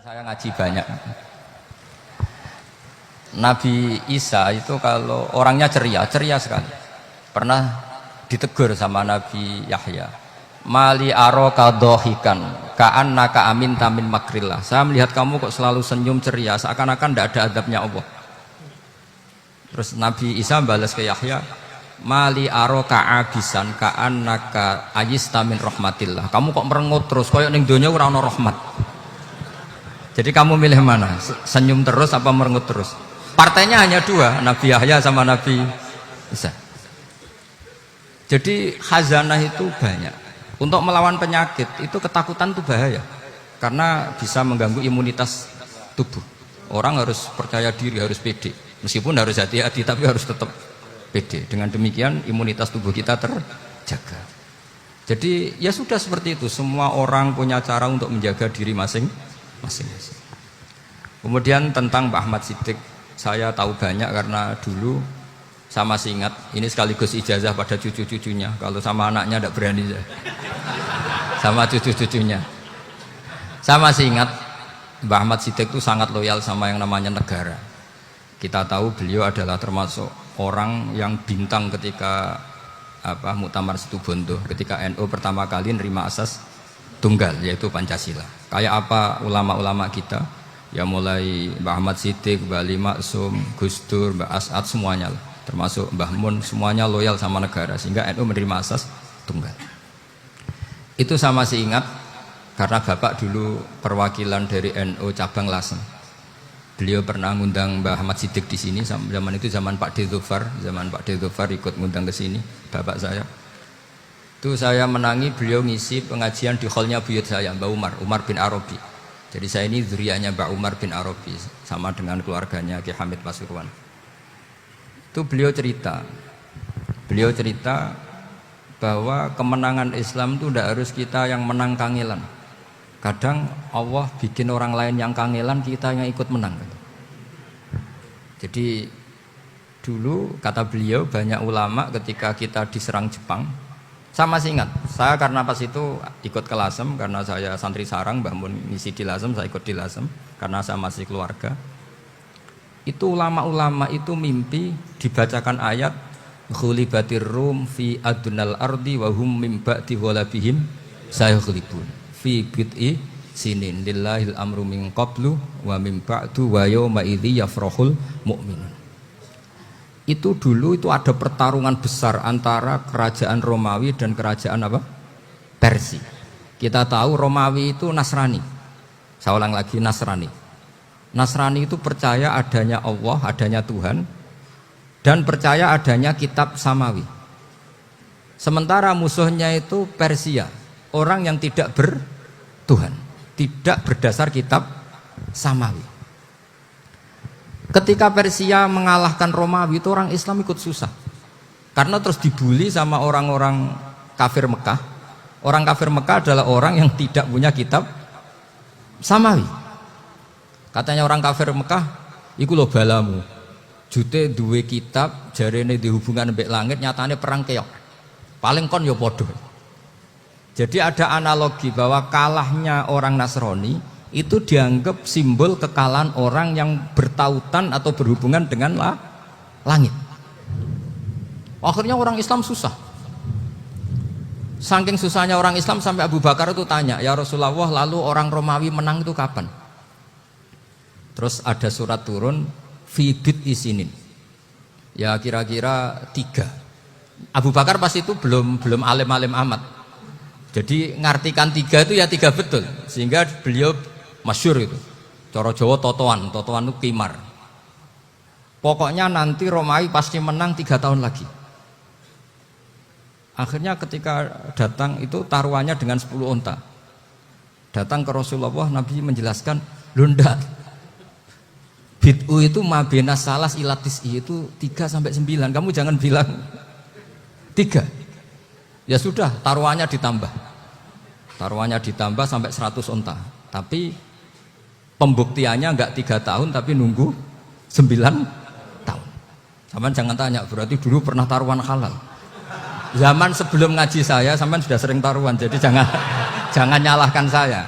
Saya ngaji banyak. Nabi Isa itu kalau orangnya ceria sekali. Pernah ditegur sama Nabi Yahya. Mali aroka dohikan, ka'annaka amin tamin makrillah. Saya melihat kamu kok selalu senyum ceria, seakan-akan tidak ada adabnya Allah. Terus Nabi Isa balas ke Yahya, Mali aroka abisan, ka'annaka ayista min rahmatillah. Kamu kok merengut terus, koyok ning donya ora ana rahmat. Jadi kamu milih mana? Senyum terus apa merengut terus? Partainya hanya dua, Nabi Yahya sama Nabi Isa. Jadi khazanah itu banyak. Untuk melawan penyakit itu ketakutan itu bahaya. Karena bisa mengganggu imunitas tubuh. Orang harus percaya diri, harus pede. Meskipun harus hati-hati tapi harus tetap pede. Dengan demikian imunitas tubuh kita terjaga. Jadi ya sudah seperti itu. Semua orang punya cara untuk menjaga diri masing-masing. Kemudian tentang Mbah Ahmad Siddiq, saya tahu banyak karena dulu saya masih ingat. Ini sekaligus ijazah pada cucu-cucunya. Kalau sama anaknya tidak berani saya. Sama cucu-cucunya. Saya masih ingat Mbah Ahmad Siddiq itu sangat loyal sama yang namanya negara. Kita tahu beliau adalah termasuk orang yang bintang ketika Muktamar Situbondo, ketika NU pertama kali nerima asas tunggal yaitu Pancasila. Kayak apa ulama-ulama kita? Ya mulai Mbah Ahmad Siddiq, Mbah Ali Maksum, Gus Dur, Mbah As'ad semuanya lah. Termasuk Mbah Mun semuanya loyal sama negara sehingga NU menerima asas tunggal. Itu saya masih ingat karena Bapak dulu perwakilan dari NU cabang Lasem. Beliau pernah ngundang Mbah Ahmad Siddiq di sini zaman itu zaman Pak Dzufar ikut ngundang ke sini bapak saya. Itu saya menangi beliau ngisi pengajian di hallnya buyut saya Mbah Umar bin Arabi. Jadi saya ini zuriyahnya Mbah Umar bin Arabi sama dengan keluarganya Ki Hamid Pasuruan. Itu beliau cerita bahwa kemenangan Islam itu tidak harus kita yang menang kangelan. Kadang Allah bikin orang lain yang kangelan, kita yang ikut menang. Jadi dulu kata beliau banyak ulama ketika kita diserang Jepang. Saya masih ingat, saya karena pas itu ikut ke Lasem karena saya santri sarang, Mbah Mun ngisi di Lasem, saya ikut di Lasem karena saya masih keluarga. Itu ulama-ulama itu mimpi dibacakan ayat ghulibatir rum fi adnal ardi wa hum mim ba'di ghalabihim sayaghlibun fi bid'i sinin lillahil amru min qablu wa mim ba'du wa yawma idzi yafrahul mu'minun. Itu dulu itu ada pertarungan besar antara kerajaan Romawi dan kerajaan Persia. Kita tahu Romawi itu Nasrani. Saya ulang lagi, Nasrani. Nasrani itu percaya adanya Allah, adanya Tuhan, dan percaya adanya kitab samawi. Sementara musuhnya itu Persia, orang yang tidak bertuhan, tidak berdasar kitab samawi. Ketika Persia mengalahkan Romawi itu orang Islam ikut susah. Karena terus dibully sama orang-orang kafir Mekah. Orang kafir Mekah adalah orang yang tidak punya kitab samawi. Katanya orang kafir Mekah, iku lho balamu. Jute duwe kitab, jarene di hubungan mbek langit, nyatane perang keok. Paling kon ya padha. Jadi ada analogi bahwa kalahnya orang Nasrani itu dianggap simbol kekalahan orang yang bertautan atau berhubungan dengan langit. Akhirnya orang Islam susah. Saking susahnya orang Islam sampai Abu Bakar itu tanya, ya Rasulullah, lalu orang Romawi menang itu kapan? Terus ada surat turun, fi bid'i sinin. Ya kira-kira 3. Abu Bakar pas itu belum alim-alim amat. Jadi ngartikan 3 itu ya 3 betul. Sehingga beliau masyhur itu. Cara Jawa totoan itu kimar. Pokoknya nanti Romawi pasti menang 3 tahun lagi. Akhirnya ketika datang itu taruhannya dengan 10 onta. Datang ke Rasulullah, Nabi menjelaskan, "Lho ndak. Bid'u itu mabena salas ilatis itu 3 sampai 9. Kamu jangan bilang 3. Ya sudah, taruhannya ditambah. Taruhannya ditambah sampai 100 onta. Tapi pembuktiannya enggak 3 tahun tapi nunggu 9 tahun. Sampean jangan tanya, berarti dulu pernah taruhan halal. Zaman sebelum ngaji saya, sampean sudah sering taruhan, jadi jangan nyalahkan saya.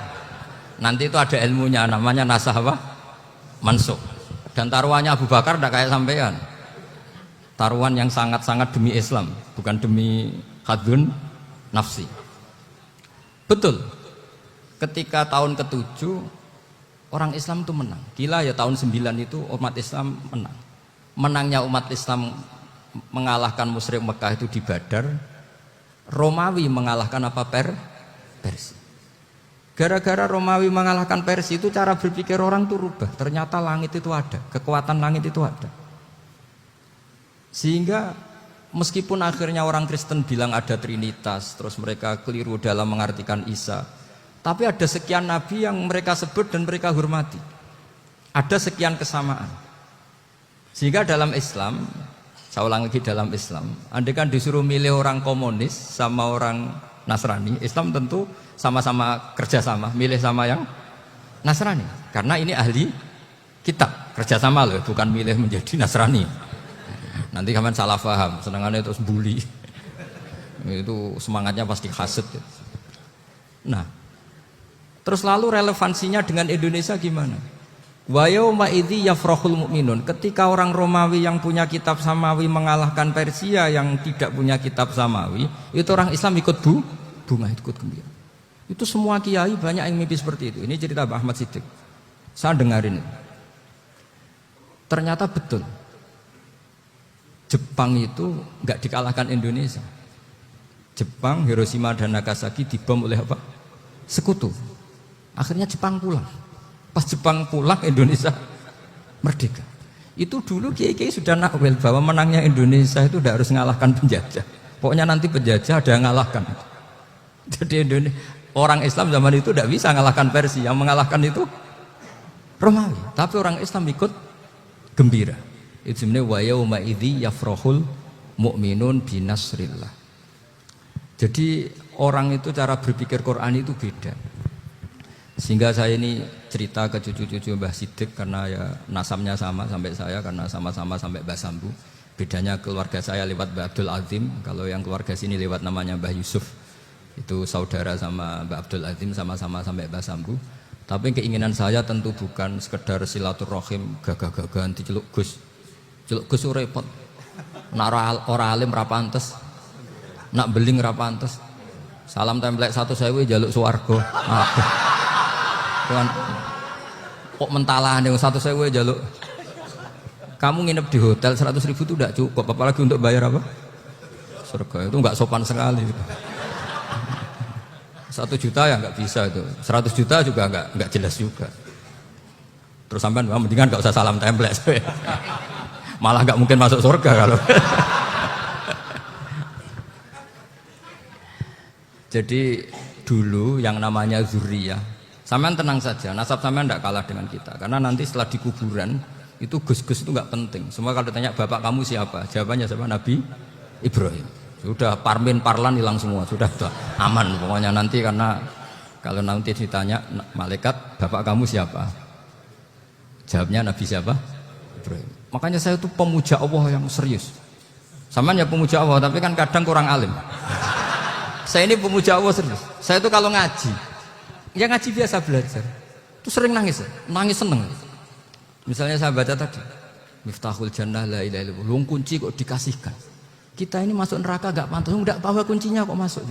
Nanti itu ada ilmunya namanya nasah apa? Mansukh. Dan taruhannya Abu Bakar tidak kayak sampean. Taruhan yang sangat-sangat demi Islam, bukan demi hadun nafsi. Betul. Ketika tahun ke-7 orang Islam itu menang. Gila ya tahun 9 itu umat Islam menang. Menangnya umat Islam mengalahkan musyrik Mekah itu di Badar. Romawi mengalahkan apa? Persia. Gara-gara Romawi mengalahkan Persia itu cara berpikir orang itu rubah. Ternyata langit itu ada, kekuatan langit itu ada. Sehingga meskipun akhirnya orang Kristen bilang ada Trinitas, terus mereka keliru dalam mengartikan Isa, tapi ada sekian nabi yang mereka sebut dan mereka hormati. Ada sekian kesamaan. Sehingga dalam Islam, saya ulang lagi, dalam Islam, andai kan disuruh milih orang komunis sama orang Nasrani, Islam tentu sama-sama kerjasama, milih sama yang Nasrani. Karena ini ahli kitab, kerjasama loh, bukan milih menjadi Nasrani. Nanti kalian salah paham, senangannya terus bully. Itu semangatnya pasti hasad. Nah, terus lalu relevansinya dengan Indonesia gimana? Wa yauma idzi yafrahul mu'minun. Ketika orang Romawi yang punya kitab samawi mengalahkan Persia yang tidak punya kitab samawi, itu orang Islam ikut bunga, ikut gembira. Itu semua kiai banyak yang mimpi seperti itu. Ini cerita Mbah Ahmad Siddiq. Saya dengarin. Ternyata betul. Jepang itu nggak dikalahkan Indonesia. Jepang, Hiroshima dan Nagasaki dibom oleh apa? Sekutu. Akhirnya Jepang pulang. Pas Jepang pulang, Indonesia merdeka. Itu dulu kiai-kiai sudah nakwil bahwa menangnya Indonesia itu tidak harus mengalahkan penjajah. Pokoknya nanti penjajah ada yang mengalahkan. Jadi orang Islam zaman itu tidak bisa mengalahkan Persia. Yang mengalahkan itu Romawi. Tapi orang Islam ikut gembira. Itu sebenarnya wa yauma idzi yafrahul mu'minun binasrillah. Jadi orang itu cara berpikir Quran itu beda. Sehingga saya ini cerita ke cucu-cucu Mbah Siddiq karena ya nasabnya sama sampai saya, karena sama-sama sampai Mbah Sambu. Bedanya keluarga saya lewat Mbah Abdul Azim, kalau yang keluarga sini lewat namanya Mbah Yusuf. Itu saudara sama Mbah Abdul Azim, sama-sama sampai Mbah Sambu. Tapi keinginan saya tentu bukan sekedar silaturahim gagah-gagahan diceluk Gus. Celuk Gus repot. Nak ora alim ra pantes. Nak beling ra pantes. Salam templek 1.000 jaluk swarga. Tuhan. Kok mentalane 1.000 jaluk. Kamu nginep di hotel 100.000 itu tidak cukup, apalagi untuk bayar apa? Surga. Itu enggak sopan sekali. 1 juta ya enggak bisa itu. 100 juta juga enggak jelas juga. Terus sampean mendingan enggak usah salam templek. Malah nggak mungkin masuk surga kalau. Jadi dulu yang namanya zuriyah, sampean tenang saja, nasab sampean tidak kalah dengan kita, karena nanti setelah di kuburan itu gus-gus itu nggak penting. Semua kalau ditanya bapak kamu siapa, jawabannya siapa? Nabi Ibrahim. Sudah parmin parlan hilang semua, sudah aman pokoknya nanti, karena kalau nanti ditanya malaikat bapak kamu siapa, jawabnya Nabi siapa? Ibrahim. Makanya saya itu pemuja Allah yang serius. Sama ya pemuja Allah, tapi kan kadang kurang alim. Saya ini pemuja Allah serius. Saya itu kalau ngaji, ya ngaji biasa belajar, itu sering nangis seneng. Misalnya saya baca tadi, Miftahul Jannah la ilaha illallah, luang kunci kok dikasihkan. Kita ini masuk neraka gak pantas, enggak bawa kuncinya kok masuk.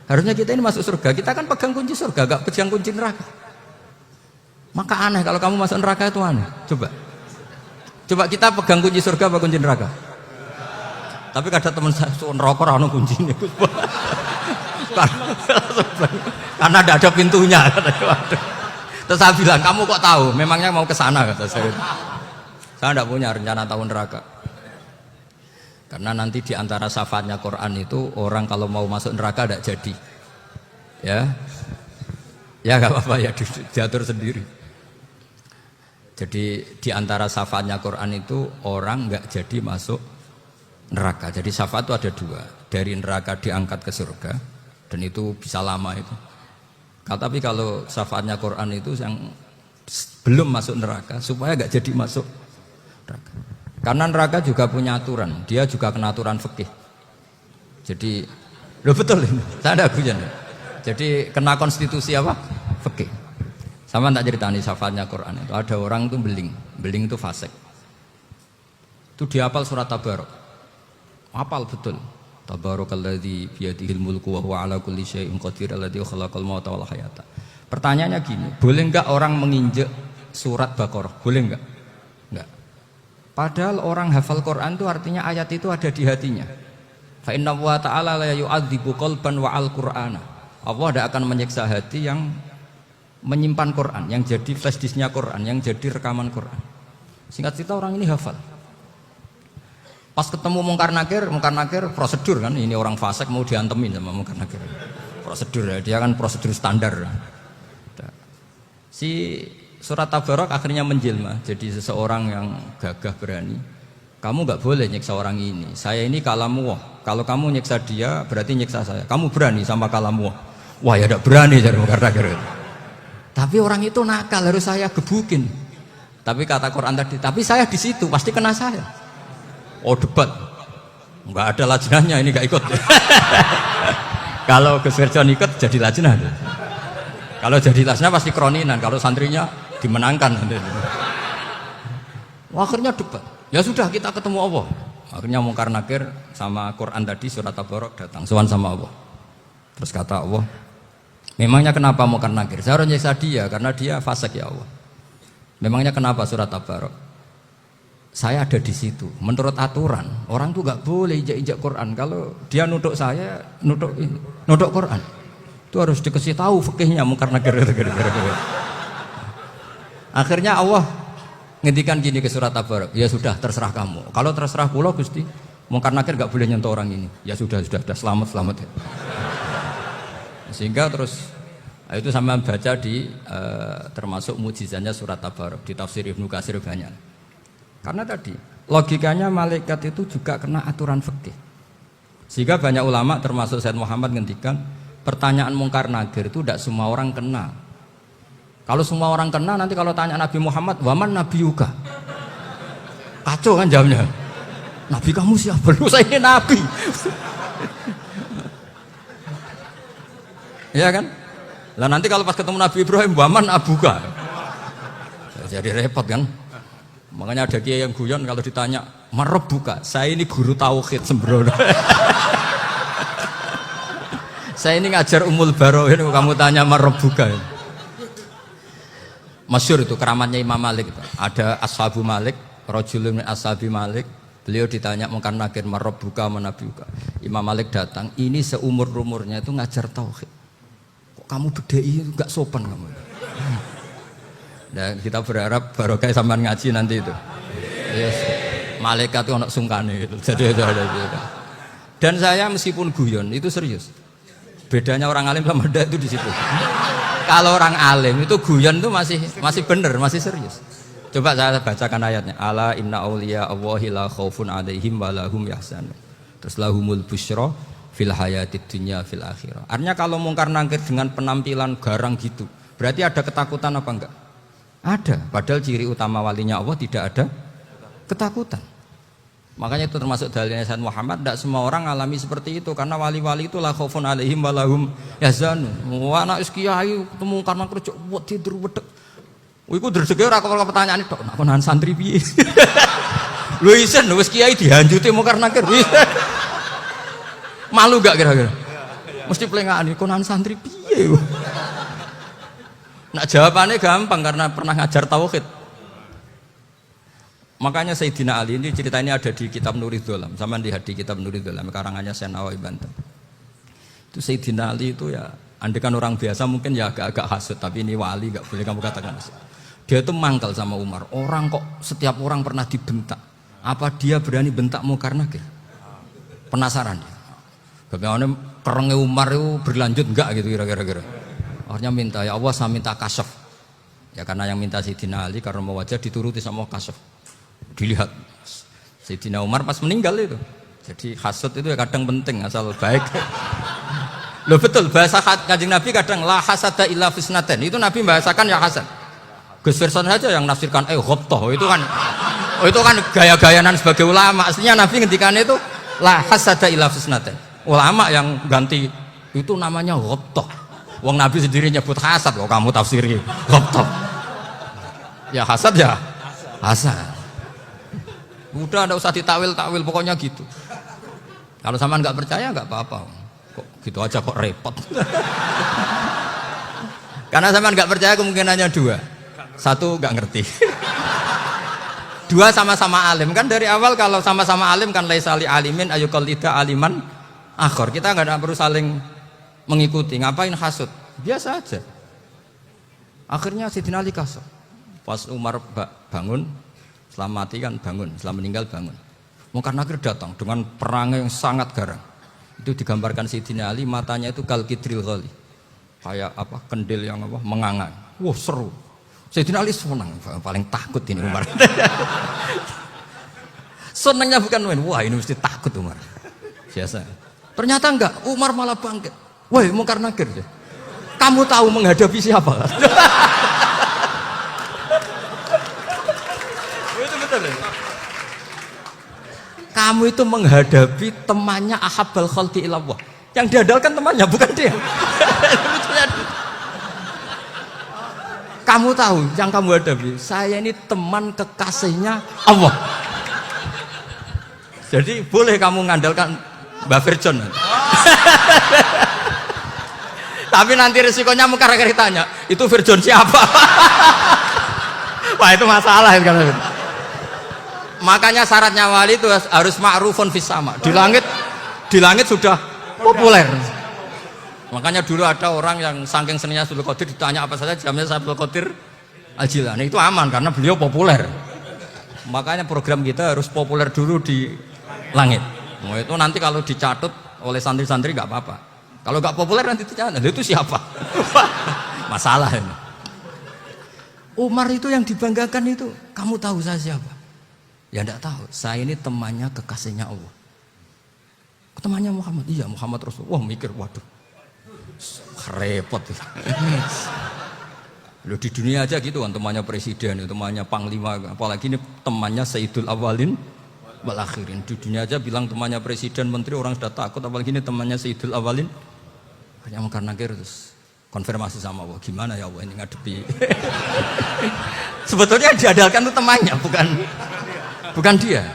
Harusnya kita ini masuk surga, kita kan pegang kunci surga, gak pegang kunci neraka. Maka aneh kalau kamu masuk neraka itu aneh. Coba kita pegang kunci surga apa kunci neraka? Tapi kata teman saya, neraka ora ono kuncinya. Karena tidak ada pintunya. Terus saya bilang, kamu kok tahu? Memangnya mau ke sana kata saya. Saya tidak punya rencana tahun neraka. Karena nanti di antara syafaatnya Quran itu orang kalau mau masuk neraka tidak jadi. Ya nggak apa-apa ya, diatur sendiri. Jadi di antara syafaatnya Quran itu orang nggak jadi masuk neraka. Jadi syafaat itu ada 2, dari neraka diangkat ke surga, dan itu bisa lama itu. Tapi kalau syafaatnya Quran itu yang belum masuk neraka supaya nggak jadi masuk neraka. Karena neraka juga punya aturan, dia juga kena aturan fikih. Jadi, betul ini, saya ada hujan. Jadi kena konstitusi apa? Fikih. Sama tak ceritani syafaatnya Quran itu. Ada orang tuh beling itu fasik. Itu dihafal surat Tabarok. Hafal betul. Tabarakalladzi biyadihil mulku wa huwa ala kulli syai'in qadir alladzi khalaqal mauta wal hayata. Pertanyaannya gini, boleh enggak orang menginjek surat Baqarah? Boleh enggak? Enggak. Padahal orang hafal Quran itu artinya ayat itu ada di hatinya. Fa inna wa ta'ala la yu'adzibu qalban wa al-Qur'ana. Allah tidak akan menyiksa hati yang menyimpan Quran, yang jadi flash disknya Quran, yang jadi rekaman Quran. Singkat cerita orang ini hafal. Pas ketemu Mungkar Nakir prosedur kan, ini orang fasik mau diantemin sama Mungkar Nakir. Prosedur ya, dia kan prosedur standar. Si surat Tabarok akhirnya menjelma jadi seseorang yang gagah berani. Kamu nggak boleh nyiksa orang ini. Saya ini kalamullah. Kalau kamu nyiksa dia berarti nyiksa saya. Kamu berani sama kalamullah? Wah ya tidak berani jadi Mungkar Nakir. Tapi orang itu nakal, harus saya gebukin. Tapi kata Quran tadi, tapi saya di situ pasti kena saya. Oh debat, nggak ada lajnahnya, ini nggak ikut. Kalau Gus Wirjon ikut jadi lajnah. Kalau jadi lajnah pasti kroninan, kalau santrinya dimenangkan. Akhirnya debat. Ya sudah kita ketemu Allah. Akhirnya Mungkar Nakir sama Quran tadi surat Tabarok datang, sowan sama Allah. Terus kata Allah, memangnya kenapa Mungkar Nakir? Saya harus nyiksa dia karena dia fasik ya Allah. Memangnya kenapa surat Tabarok? Saya ada di situ. Menurut aturan orang tuh nggak boleh injak-injak Quran. Kalau dia nutuk saya, nutuk Quran, itu harus dikasih tahu fikihnya Mungkar Nakir. Akhirnya Allah ngendikan gini ke surat Tabarok. Ya sudah terserah kamu. Kalau terserah kula Gusti, Mungkar Nakir nggak boleh nyentuh orang ini. Ya sudah selamat. Sehingga terus itu sama baca di termasuk mujizatnya surat Tabarok di tafsir Ibnu Katsir banyak. Karena tadi logikanya malaikat itu juga kena aturan fikih. Sehingga banyak ulama termasuk Said Muhammad ngendikan pertanyaan Mungkar Nakir itu tidak semua orang kena. Kalau semua orang kena nanti kalau tanya Nabi Muhammad, waman nabiyuka? Kacau kan jawabnya. Nabi kamu siapa? Lu saya ini nabi. Ya kan? Lah nanti kalau pas ketemu Nabi Ibrahim, waman abuka? Jadi repot kan? Makanya ada kiai yang guyon kalau ditanya, "Marab buka?" Saya ini guru tauhid sembrono. Saya ini ngajar Ummul Baroin, kamu tanya marab buka. Masyhur itu keramatnya Imam Malik itu. Ada Ashabu Malik, rajulun min ashabi Malik. Beliau ditanya Mungkar Nakir, "Marab buka manabi buka?" Imam Malik datang, ini seumur-umurnya itu ngajar tauhid. Kok kamu bedai enggak sopan kamu? Dan kita berharap barokah sampean ngaji nanti itu. Yes. Malaikat itu anak sungkane itu. Jadi dan saya meskipun guyon itu serius. Bedanya orang alim sama ndak itu di situ. Kalau orang alim itu guyon itu masih benar, masih serius. Coba saya bacakan ayatnya. Ala inna auliya Allahi la khaufun alaihim wa lahum yahzanun. Terus lahumul busyra fil hayatid dunya fil akhirah. Artinya kalau Mungkar Nakir dengan penampilan garang gitu, berarti ada ketakutan apa enggak? Ada, padahal ciri utama walinya Allah tidak ada ketakutan. Makanya itu termasuk dalilnya Sayyid Muhammad, tidak semua orang alami seperti itu karena wali-wali itu la khaufun alaihim wa lahum yahzanun. Wah anak kiai ketemu karena kerja buat tidur wedek. Iku dredege ora kok pertanyaan itu, nak konan santri piye? Lho isen wis kiai dihanjuti Mungkar Nakir. Malu gak kira-kira? Mesti plengane konan santri piye? Nah jawabannya gampang karena pernah ngajar tauhid. Makanya Sayyidina Ali ini cerita ini ada di kitab Nurul Dholam. Sama lihat di kitab Nurul Dholam karangannya Syekh Nawawi Banten. Itu Sayyidina Ali itu ya, andekan orang biasa mungkin ya agak-agak hasut, tapi ini wali gak boleh kamu katakan hasut. Dia itu mangkal sama Umar. Orang kok setiap orang pernah dibentak. Apa dia berani bentak Mungkar Nakir? Penasaran dia. Bagaimana kerengnya Umar itu berlanjut enggak gitu kira-kira. Akhirnya minta, ya Allah saya minta kasyaf. Ya karena yang minta Sayyidina Ali karena mau wajah dituruti sama kasyaf. Dilihat Sayyidina Umar pas meninggal itu. Jadi hasud itu ya kadang penting asal baik. Loh betul bahasa Kanjeng Nabi kadang la hasada illa fisnaten. Itu Nabi bahasakan ya hasad. Gus Wirson saja yang nafsirkan ghobtoh itu kan gaya-gayanan sebagai ulama. Aslinya Nabi ngendikannya itu la hasada illa fisnaten. Ulama yang ganti itu namanya ghobtoh. Wong Nabi sendiri nyebut hasad kok kamu tafsiri laptop. Ya hasad ya hasad. Udah ndak usah ditakwil-takwil pokoknya gitu. Kalau sampean nggak percaya nggak apa-apa. Kok gitu aja kok repot. Karena sampean nggak percaya kemungkinannya dua. Satu nggak ngerti. Dua sama-sama alim kan dari awal kalau sama-sama alim kan laisali alimin ayuqallida aliman akhor. Kita nggak perlu saling mengikuti. Ngapain hasud? Biasa aja. Akhirnya Sayyidina Ali kasar. Pas Umar bangun, setelah mati kan bangun, setelah meninggal bangun. Munkar Nakir datang dengan perangai yang sangat garang. Itu digambarkan Sayyidina Ali matanya itu kalkidril ghali. Kayak apa? Kendil yang apa? Mengangan. Wah, seru. Sayyidina Ali senang, paling takut ini Umar. Senangnya bukan main, wah ini mesti takut Umar. Biasa. Ternyata enggak, Umar malah bangkit. Woi, Munkar Nakir. Kamu tahu menghadapi siapa? Itu betul ya? Kamu itu menghadapi temannya ahabbal khalqi ilallah. Yang diandalkan temannya, bukan dia. Kamu tahu yang kamu hadapi, saya ini teman kekasihnya Allah. Jadi boleh kamu mengandalkan Mbak Virjon. Tapi nanti risikonya Munkar Nakir tanya, itu Virjon siapa? Wah itu masalah kan. Makanya syaratnya wali itu harus ma'rufun fis sama. Di langit sudah populer. Makanya dulu ada orang yang saking seninya Abdul Qadir ditanya apa saja jamnya Abdul Qadir Al-Jilani itu aman karena beliau populer. Makanya program kita harus populer dulu di langit. Nah, itu nanti kalau dicatut oleh santri-santri nggak apa-apa. Kalau nggak populer nanti dicatat itu siapa? Masalah ini. Umar itu yang dibanggakan itu, kamu tahu saya siapa? Ya enggak tahu. Saya ini temannya kekasihnya Allah. Temannya Muhammad. Iya Muhammad Rasul. Wah mikir waduh. Repot. Loh di dunia aja gitu kan temannya presiden, temannya panglima, apalagi ini temannya Sayyidul Awalin wal Akhirin. Di dunia aja bilang temannya presiden, menteri orang sudah takut, apalagi ini temannya Sayyidul Awalin. Hanya Munkar Nakir terus konfirmasi sama Allah, gimana ya Allah ini ngadepi. Sebetulnya diandalkan itu temannya, bukan dia.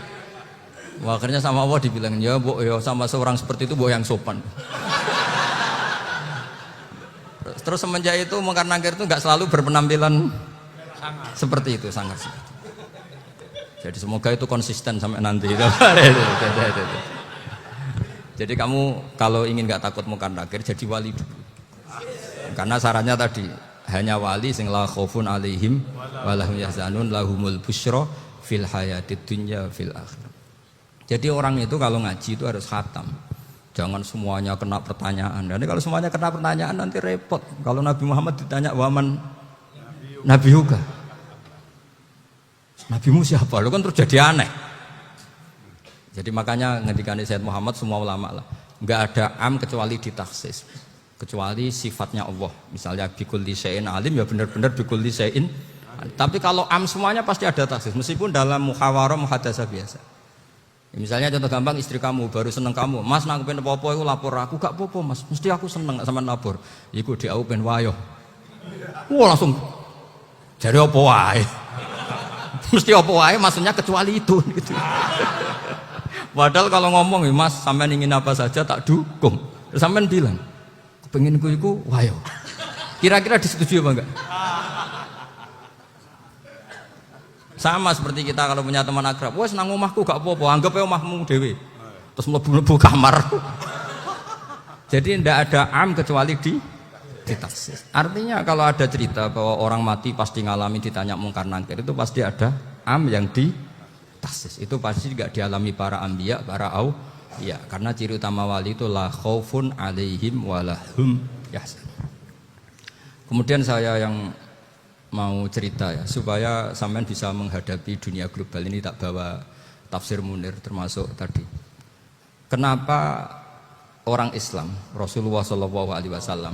Wah, akhirnya sama Allah dibilang ya, Bu, ya sama seorang seperti itu Bu yang sopan. Terus semenjak itu Munkar Nakir itu nggak selalu berpenampilan seperti itu sangat. Jadi semoga itu konsisten sampai nanti. Jadi kamu kalau ingin nggak takut Munkar Nakir jadi wali dulu. Karena syaratnya tadi hanya wali sing la khaufun alaihim walahum yahzanun lahumul busyra fil hayatid dunya fil akhirah. Jadi orang itu kalau ngaji itu harus khatam. Jangan semuanya kena pertanyaan. Dan kalau semuanya kena pertanyaan nanti repot. Kalau Nabi Muhammad ditanya waman Nabi Yuga. Nabimu siapa? Lu kan terus jadi aneh. Jadi makanya ngendikane Sayyid Muhammad semua ulama lah. Enggak ada am kecuali ditaksis. Kecuali sifatnya Allah. Misalnya bikulli syai'in alim ya benar-benar bikulli syai'in. Tapi kalau am semuanya pasti ada taksis. Meskipun dalam muhawarah muhadasah biasa. Ya, misalnya contoh gampang istri kamu baru seneng kamu, Mas nak pengen apa-apa itu lapor aku gak apa-apa Mas, mesti aku seneng sama lapor. Iku di aku pengen wayo. Wah langsung jadi apa wae. Mesti apa wae maksudnya kecuali itu. Gitu. Padahal kalau ngomong Mas sampean ingin apa saja tak dukung. Sampean bilang pengen iku wayo. Kira-kira disetujui apa enggak? Sama seperti kita kalau punya teman akrab, wes nang omahku gak apa-apa, anggap aja omahmu dewe. Terus mlebu-mlebu kamar. Jadi tidak ada am kecuali di taksis. Artinya kalau ada cerita bahwa orang mati pasti ngalami ditanya Munkar Nakir itu pasti ada am yang di taksis. Itu pasti juga dialami para anbiya, para auliya. Karena ciri utama wali itu la khaufun alaihim walahum yahzanun. Kemudian saya yang mau cerita ya supaya sampean bisa menghadapi dunia global ini tak bawa tafsir Munir termasuk tadi. Kenapa orang Islam Rasulullah SAW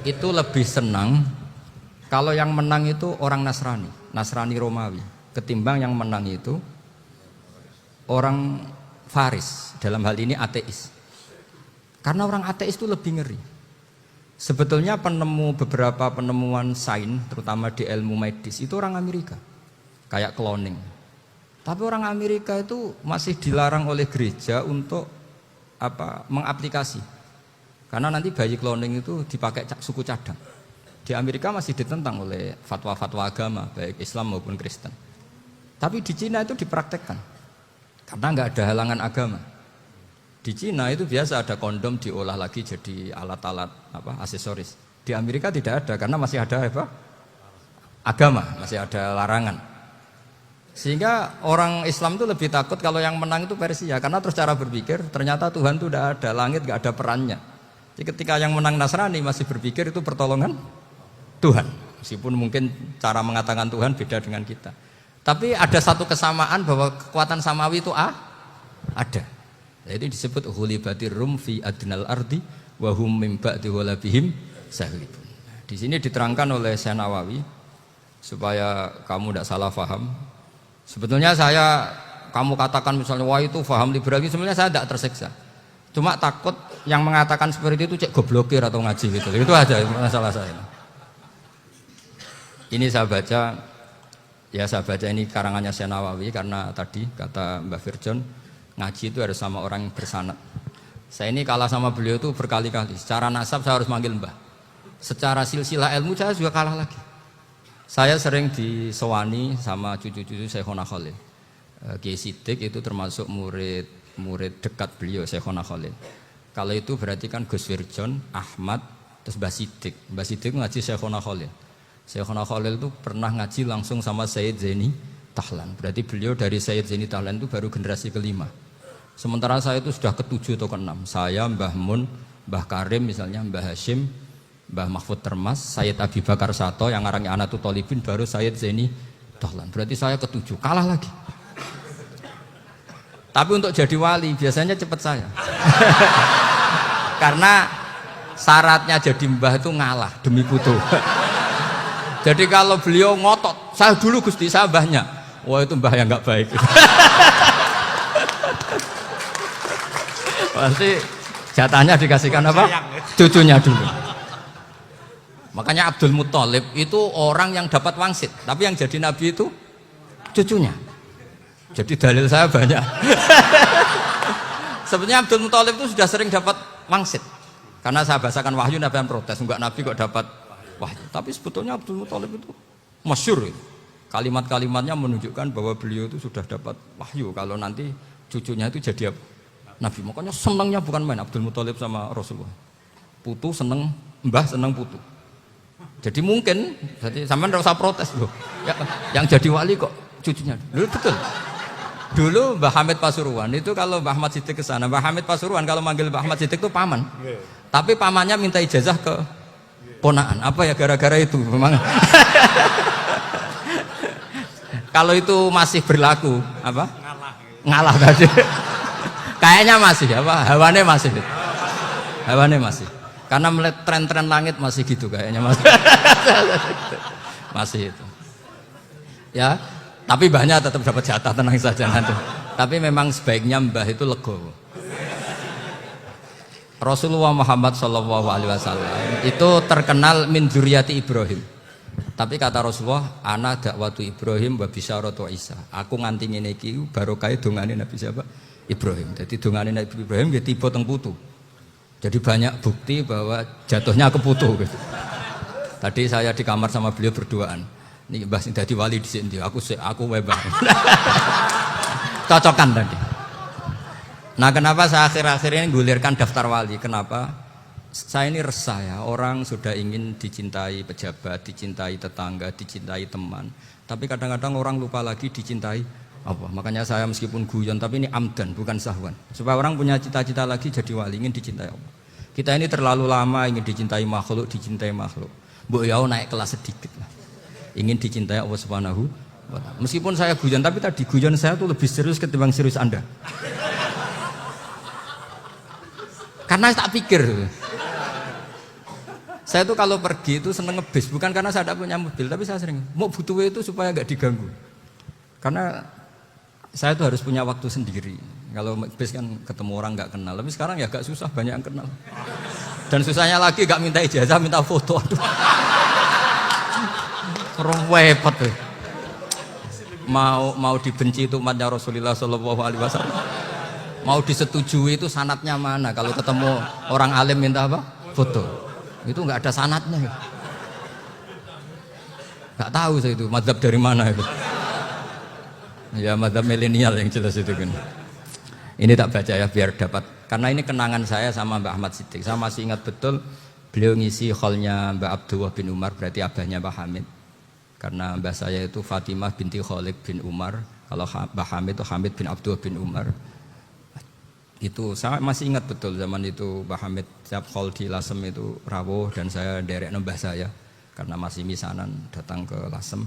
itu lebih senang kalau yang menang itu orang Nasrani Romawi ketimbang yang menang itu orang Faris dalam hal ini ateis. Karena orang ateis itu lebih ngeri. Sebetulnya beberapa penemuan sains, terutama di ilmu medis itu orang Amerika, kayak cloning. Tapi orang Amerika itu masih dilarang oleh gereja untuk mengaplikasi, karena nanti bayi cloning itu dipakai suku cadang. Di Amerika masih ditentang oleh fatwa-fatwa agama, baik Islam maupun Kristen. Tapi di Cina itu dipraktekkan, karena nggak ada halangan agama. Di Cina itu biasa ada kondom diolah lagi jadi alat-alat aksesoris. Di Amerika tidak ada karena masih ada agama, masih ada larangan. Sehingga orang Islam itu lebih takut kalau yang menang itu Persia, karena terus cara berpikir ternyata Tuhan itu tidak ada, langit nggak ada perannya. Jadi ketika yang menang Nasrani masih berpikir itu pertolongan Tuhan, meskipun mungkin cara mengatakan Tuhan beda dengan kita. Tapi ada satu kesamaan bahwa kekuatan samawi itu ada. Jadi disebut hulibatir rum fi adnal ardi wa hum min ba'di ghalabihim sahlibun. Di sini diterangkan oleh Syekh Nawawi supaya kamu tidak salah paham. Sebetulnya kamu katakan misalnya wah itu paham liberal, sebenarnya saya tidak tersiksa. Cuma takut yang mengatakan seperti itu cek goblokir atau ngaji gitu. Itu aja masalah saya. Ini saya baca ini karangannya Syekh Nawawi karena tadi kata Mbak Firjon ngaji itu harus sama orang yang bersanad. Saya ini kalah sama beliau itu berkali-kali. Secara nasab saya harus manggil Mbah. Secara silsilah ilmu saya juga kalah lagi. Saya sering disewani sama cucu-cucu Syekhona Khalil. Kiai Sidik itu termasuk murid dekat beliau Syekhona Khalil. Kalau itu berarti kan Gus Firjon, Ahmad, terus Mbah Sidik. Mbah Sidik ngaji Syekhona Khalil. Syekhona Khalil itu pernah ngaji langsung sama Sayyid Zaini Tahlan. Berarti beliau dari Sayyid Zaini Tahlan itu baru generasi kelima. Sementara saya itu sudah ke-7 atau ke-6. Saya, Mbah Mun, Mbah Karim misalnya, Mbah Hashim, Mbah Mahfud Termas, Sayyid Abi Bakar Sato yang ngarangnya Anatul Thalibin, baru Sayyid Zaini Tahlan. Berarti saya ke-7, kalah lagi. Tapi untuk jadi wali biasanya cepat saya. Karena syaratnya jadi mbah itu ngalah demi putu. Jadi kalau beliau ngotot, saya dulu Gusti, saya mbahnya. Wah itu mbah yang nggak baik. Pasti jatahnya dikasihkan apa? Cucunya dulu. Makanya Abdul Muthalib itu orang yang dapat wangsit, tapi yang jadi nabi itu cucunya. Jadi dalil saya banyak. Sebenarnya Abdul Muthalib itu sudah sering dapat wangsit. Karena saya bahasakan wahyu, Nabi yang protes, enggak nabi kok dapat wahyu. Tapi sebetulnya Abdul Muthalib itu masyhur. Kalimat-kalimatnya menunjukkan bahwa beliau itu sudah dapat wahyu kalau nanti cucunya itu jadi nabi. Makanya senangnya bukan main Abdul Muthalib sama Rasulullah. Putu seneng, mbah seneng putu. Jadi mungkin, jadi sampean enggak usah protes loh. Ya, yang jadi wali kok cucunya. Dulu betul. Dulu Mbah Hamid Pasuruan itu kalau Mbah Ahmad Siddiq ke sana, Mbah Hamid Pasuruan kalau manggil Mbah Ahmad Siddiq itu paman. Tapi pamannya minta ijazah ke ponaan. Apa ya gara-gara itu memang. Kalau itu masih berlaku apa? Ngalah tadi. Kayaknya masih apa? Hawane masih. Karena melihat tren-tren langit masih gitu kayaknya masih. Masih itu. Ya, tapi mbahnya tetap dapat jatah, tenang saja nanti. Tapi memang sebaiknya mbah itu legowo. Rasulullah Muhammad SAW itu terkenal min dzurriyyati Ibrahim. Tapi kata Rasulullah, ana dakwatu Ibrahim wa bisyaratu Isa. Aku nganti ngene iki barokah dongane Nabi siapa? Ibrahim. Jadi dongane Nabi Ibrahim nggih tiba teng putu. Jadi banyak bukti bahwa jatuhnya ke putu gitu. Tadi saya di kamar sama beliau berduaan. Nih Mbah sing dadi wali di sini, aku wae Mbah. Cocokan tadi. Nah, kenapa saya akhir-akhir ini gulirkan daftar wali? Kenapa? Saya ini resah ya, orang sudah ingin dicintai pejabat, dicintai tetangga, dicintai teman. Tapi kadang-kadang orang lupa lagi dicintai apa? Makanya saya meskipun guyon, tapi ini amdan, bukan sahwan. Supaya orang punya cita-cita lagi jadi wali, ingin dicintai Allah. Kita ini terlalu lama ingin dicintai makhluk. Mbok ya naik kelas sedikit lah. Ingin dicintai Allah Subhanahu wa Ta'ala. Meskipun saya guyon, tapi tadi guyon saya tuh lebih serius ketimbang serius Anda. Karena tak pikir. Saya tuh kalau pergi itu seneng ngebis, bukan karena saya tidak punya mobil, tapi saya sering mau butuh itu supaya nggak diganggu. Karena saya tuh harus punya waktu sendiri. Kalau bis kan ketemu orang nggak kenal, tapi sekarang ya agak susah, banyak yang kenal. Dan susahnya lagi gak minta ijazah, minta foto. Aduh. Repot tuh. Mau dibenci itu umatnya Rasulullah Shallallahu Alaihi Wasallam. Mau disetujui itu sanatnya mana? Kalau ketemu orang alim minta apa? Foto. Itu nggak ada sanatnya. Nggak tahu saya itu mazhab dari mana itu. Ya mazhab milenial yang jelas itu kan. Ini tak baca ya biar dapat. Karena ini kenangan saya sama Mbak Ahmad Siddiq. Saya masih ingat betul beliau ngisi hallnya Mbak Abdullah bin Umar, berarti abahnya Mbak Hamid. Karena mbah saya itu Fatimah binti Khalid bin Umar. Kalau Mbah Hamid itu Hamid bin Abdullah bin Umar. Itu saya masih ingat betul zaman itu Mbah Hamid setiap hall di Lasem itu rawuh dan saya derek mbah saya karena masih misanan datang ke Lasem.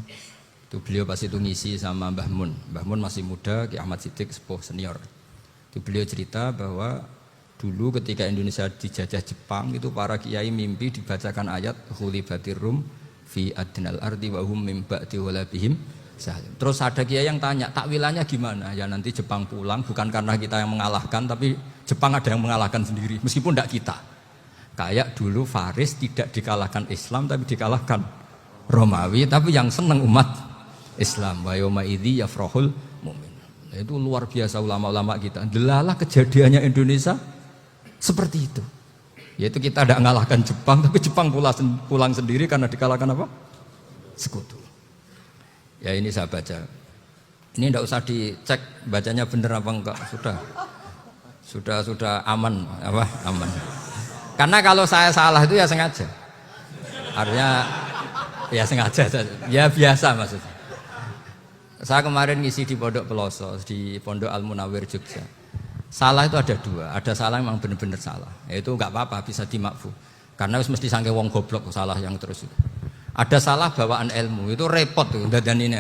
Itu beliau pas itu ngisi sama Mbah Mun. Mbah Mun masih muda, Ki Ahmad Siddiq sepuh senior. Itu beliau cerita bahwa dulu ketika Indonesia dijajah Jepang itu para kiai mimpi dibacakan ayat Ghulibatir Rum fi adnal ardi wa hum min ba'di walabihim salim. Terus ada kiai yang tanya, takwilannya gimana? Ya nanti Jepang pulang bukan karena kita yang mengalahkan, tapi Jepang ada yang mengalahkan sendiri, meskipun tidak kita. Kayak dulu Faris tidak dikalahkan Islam, tapi dikalahkan Romawi, tapi yang senang umat Islam. Wa yauma idzi yafrahul mu'min. Itu luar biasa ulama-ulama kita. Delalah kejadiannya Indonesia seperti itu. Yaitu kita tidak mengalahkan Jepang, tapi Jepang pulang sendiri karena dikalahkan apa? Sekutu. Ya ini saya baca. Ini tidak usah dicek bacanya benar apa enggak, sudah aman apa? Aman. Karena kalau saya salah itu ya sengaja. Artinya ya sengaja, ya biasa maksudnya. Saya kemarin ngisi di Pondok Peloso, di Pondok Al Munawir Jogja. Salah itu ada dua, ada salah yang memang benar-benar salah. Itu enggak apa-apa, bisa dimakfu. Karena mesti sangke wong goblok salah yang terus itu. Ada salah bawaan ilmu, itu repot tuh dadan ini.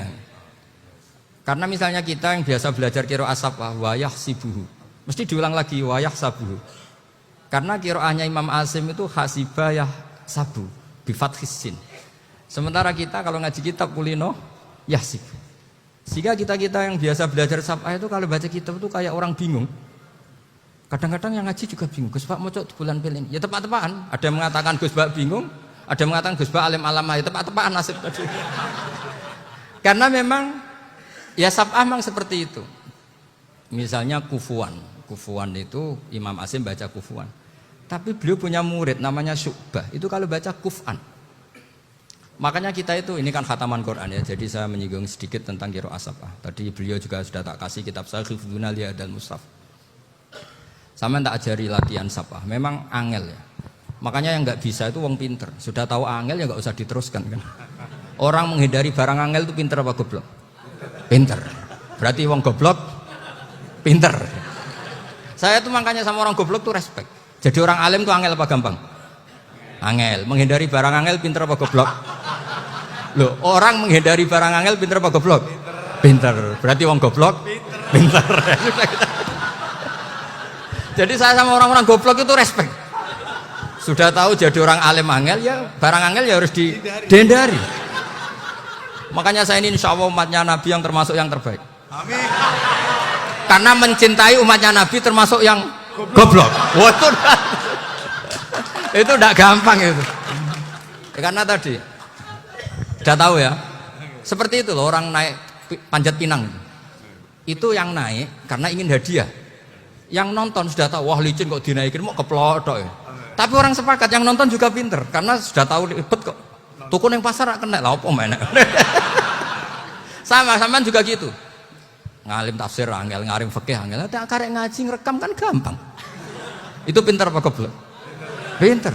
Karena misalnya kita yang biasa belajar qiraah sabah wayah sibuhu, mesti diulang lagi wayah sabuhu. Karena qiraahnya Imam Asim itu hasibah yah sabu bi fathis sin. Sementara kita kalau ngaji kitab kulino yahsib. Sehingga kita yang biasa belajar sabah itu kalau baca kitab itu kayak orang bingung. Kadang-kadang yang ngaji juga bingung. Gus Pak mocok bulan pelin. Ya tepat-tepatan. Ada yang mengatakan Gus Pak bingung, ada yang mengatakan Gus Pak alim alamah. Ya tepat-tepatan nasib tadi. Karena memang ya sabah memang seperti itu. Misalnya kufuan. Kufuan itu Imam Asim baca kufuan. Tapi beliau punya murid namanya Syu'bah. Itu kalau baca kuf'an. Makanya kita itu, ini kan khataman Quran ya. Jadi saya menyinggung sedikit tentang qiraah sabah. Tadi beliau juga sudah tak kasih kitab saya Hifdzuna Liyadal Mushaf. Sama tak ajari latihan sabah. Memang angel ya. Makanya yang nggak bisa itu wong pinter. Sudah tahu angel ya nggak usah diteruskan kan. Orang menghindari barang angel itu pinter apa goblok? Pinter. Berarti wong goblok pinter. Saya tuh makanya sama orang goblok tuh respect. Jadi orang alim tuh angel apa gampang? Angel. Menghindari barang angel pinter apa goblok? Loh, orang menghindari barang angel pinter apa goblok? Pinter. Berarti wong goblok pinter. Jadi saya sama orang-orang goblok itu respect. Sudah tahu jadi orang alim angel ya barang angel ya harus dihindari. Makanya saya ini insya Allah umatnya Nabi yang termasuk yang terbaik. Amin. Karena mencintai umatnya Nabi termasuk yang goblok. Wah, itu tidak gampang itu. Karena tadi sudah tahu ya. Seperti itu loh orang naik panjat pinang. Itu yang naik karena ingin hadiah. Yang nonton sudah tahu, wah licin kok dinaikin mau keplodok ya. Tapi orang sepakat yang nonton juga pinter karena sudah tahu ribet kok. Tukun yang pasar kena lah apa mana. Sama juga gitu. Ngalim tafsir angel, ngalim fikih angel. Ada karek ngaji ngerekam kan gampang. Itu pinter apa goblok? Pinter.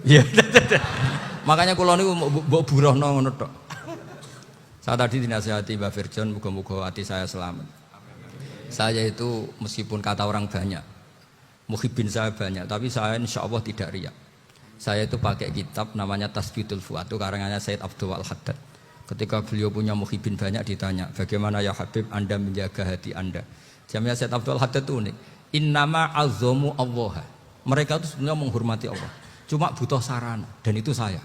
Iya. Makanya kula niku mbok burohno ngono tok. Saya tadi dinasihati Mbak Virjon, muga-muga hati saya selamat. Saya itu meskipun kata orang banyak, muhibin saya banyak, tapi saya insya Allah tidak riak. Saya itu pakai kitab namanya Tasbidul Fuad, itu karangannya Said Abdul Al-Haddad. Ketika beliau punya muhibin banyak ditanya, bagaimana ya Habib Anda menjaga hati Anda? Jamnya Said Abdul Al-Haddad itu unik. Innama azzamu Allah. Mereka itu sebenarnya menghormati Allah. Cuma butuh sarana, dan itu saya.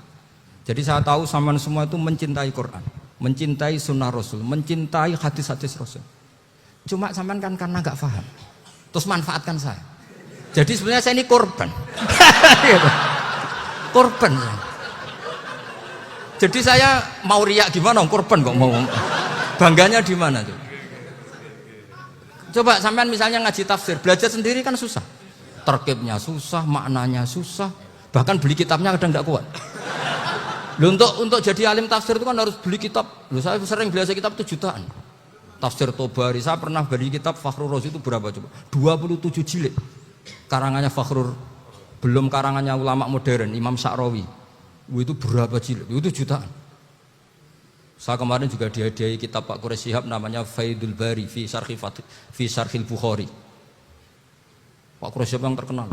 Jadi saya tahu sama semua itu mencintai Quran, mencintai sunnah Rasul, mencintai hadis-hadis Rasul. Cuma sampean kan karena nggak paham, terus manfaatkan saya. Jadi sebenarnya saya ini korban. Gitu. Korban. Jadi saya mau riak gimana, korban kok mau. Bangganya di mana tuh? Coba sampean misalnya ngaji tafsir, belajar sendiri kan susah. Terkibnya susah, maknanya susah. Bahkan beli kitabnya kadang nggak kuat. Loh, untuk jadi alim tafsir itu kan harus beli kitab. Loh, saya sering belajar kitab itu jutaan. Tafsir Tobari, saya pernah beli kitab Fakhrur Razi itu berapa coba? 27 jilid. Karangannya Fakhrur, belum karangannya ulama modern, Imam Sa'rawi. Itu berapa jilid? Itu jutaan. Saya kemarin juga dihadiahi kitab Pak Quraish Shihab namanya Faidul Bari fi Syarhil Bukhari. Pak Quraish Shihab yang terkenal.